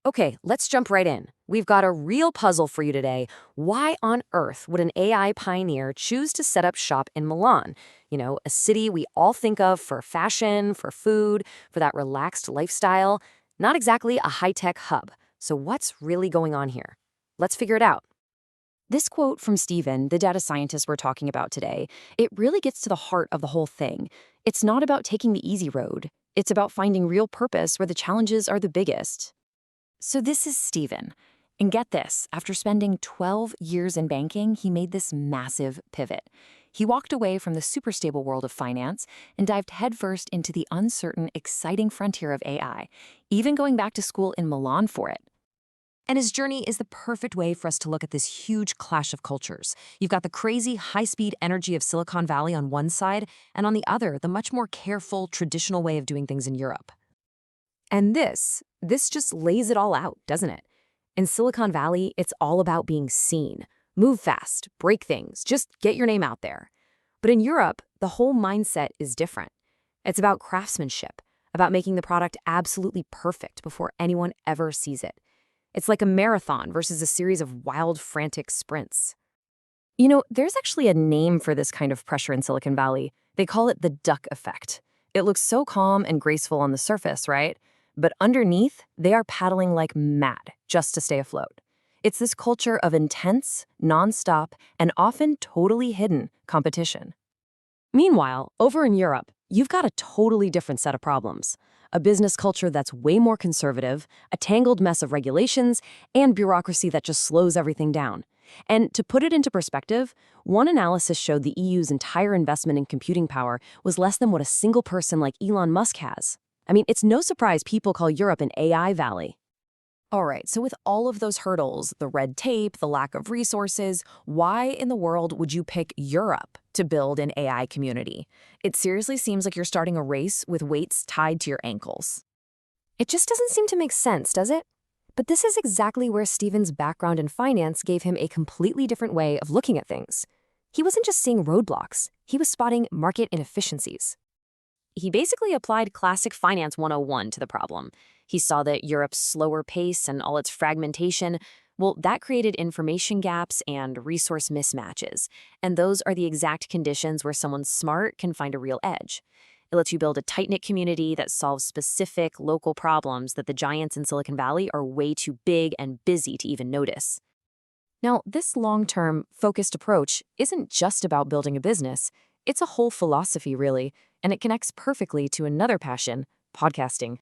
Okay, let's jump right in. We've got a real puzzle for you today. Why on earth would an AI pioneer choose to set up shop in Milan? A city we all think of for fashion, for food, for that relaxed lifestyle. Not exactly a high-tech hub. So what's really going on here? Let's figure it out. This quote from Steven, the data scientist we're talking about today, it really gets to the heart of the whole thing. It's not about taking the easy road. It's about finding real purpose where the challenges are the biggest. So this is Steven. And get this, after spending 12 years in banking, he made this massive pivot. He walked away from the super stable world of finance and dived headfirst into the uncertain, exciting frontier of AI, even going back to school in Milan for it. And his journey is the perfect way for us to look at this huge clash of cultures. You've got the crazy, high-speed energy of Silicon Valley on one side, and on the other, the much more careful, traditional way of doing things in Europe. And this just lays it all out, doesn't it? In Silicon Valley, it's all about being seen. Move fast, break things, just get your name out there. But in Europe, the whole mindset is different. It's about craftsmanship, about making the product absolutely perfect before anyone ever sees it. It's like a marathon versus a series of wild, frantic sprints. There's actually a name for this kind of pressure in Silicon Valley. They call it the duck effect. It looks so calm and graceful on the surface, right? But underneath, they are paddling like mad just to stay afloat. It's this culture of intense, nonstop, and often totally hidden competition. Meanwhile, over in Europe, you've got a totally different set of problems. A business culture that's way more conservative, a tangled mess of regulations, and bureaucracy that just slows everything down. And to put it into perspective, one analysis showed the EU's entire investment in computing power was less than what a single person like Elon Musk has. I mean, it's no surprise people call Europe an AI valley. All right, so with all of those hurdles, the red tape, the lack of resources, why in the world would you pick Europe to build an AI community? It seriously seems like you're starting a race with weights tied to your ankles. It just doesn't seem to make sense, does it? But this is exactly where Steven's background in finance gave him a completely different way of looking at things. He wasn't just seeing roadblocks, he was spotting market inefficiencies. He basically applied classic finance 101 to the problem. He saw that Europe's slower pace and all its fragmentation, well, that created information gaps and resource mismatches. And those are the exact conditions where someone smart can find a real edge. It lets you build a tight-knit community that solves specific local problems that the giants in Silicon Valley are way too big and busy to even notice. Now, this long-term, focused approach isn't just about building a business. It's a whole philosophy, really, and it connects perfectly to another passion, podcasting.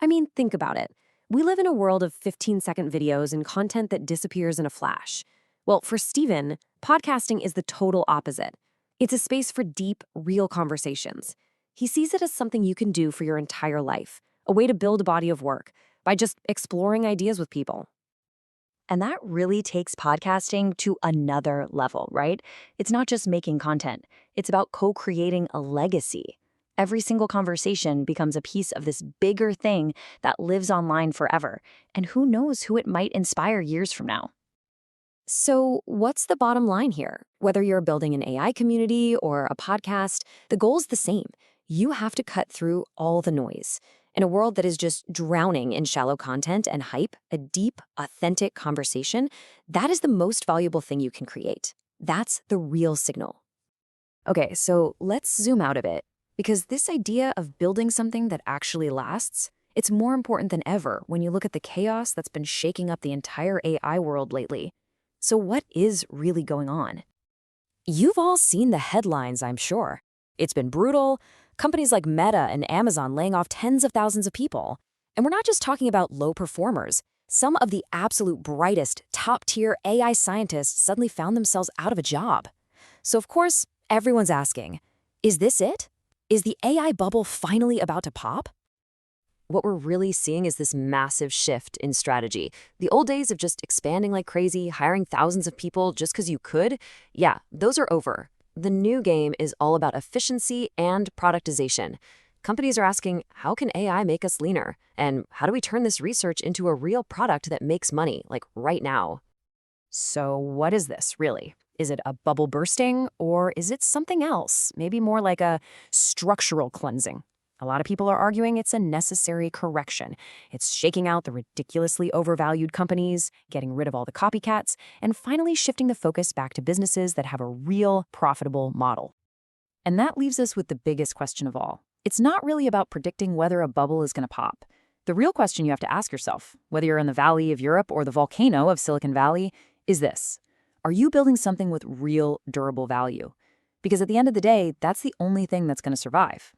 I mean, think about it. We live in a world of 15-second videos and content that disappears in a flash. Well, for Steven, podcasting is the total opposite. It's a space for deep, real conversations. He sees it as something you can do for your entire life, a way to build a body of work by just exploring ideas with people. And that really takes podcasting to another level, right? It's not just making content. It's about co-creating a legacy. Every single conversation becomes a piece of this bigger thing that lives online forever. And who knows who it might inspire years from now. So what's the bottom line here? Whether you're building an AI community or a podcast, the goal is the same. You have to cut through all the noise. In a world that is just drowning in shallow content and hype, a deep, authentic conversation, that is the most valuable thing you can create. That's the real signal. Okay, so let's zoom out a bit, because this idea of building something that actually lasts, it's more important than ever when you look at the chaos that's been shaking up the entire AI world lately. So what is really going on? You've all seen the headlines, I'm sure. It's been brutal. Companies like Meta and Amazon laying off tens of thousands of people. And we're not just talking about low performers. Some of the absolute brightest, top-tier AI scientists suddenly found themselves out of a job. So of course, everyone's asking, is this it? Is the AI bubble finally about to pop? What we're really seeing is this massive shift in strategy. The old days of just expanding like crazy, hiring thousands of people just because you could, yeah, those are over. The new game is all about efficiency and productization. Companies are asking, how can AI make us leaner? And how do we turn this research into a real product that makes money, like right now? So what is this, really? Is it a bubble bursting, or is it something else? Maybe more like a structural cleansing? A lot of people are arguing it's a necessary correction. It's shaking out the ridiculously overvalued companies, getting rid of all the copycats, and finally shifting the focus back to businesses that have a real, profitable model. And that leaves us with the biggest question of all. It's not really about predicting whether a bubble is going to pop. The real question you have to ask yourself, whether you're in the Valley of Europe or the volcano of Silicon Valley, is this: are you building something with real, durable value? Because at the end of the day, that's the only thing that's going to survive.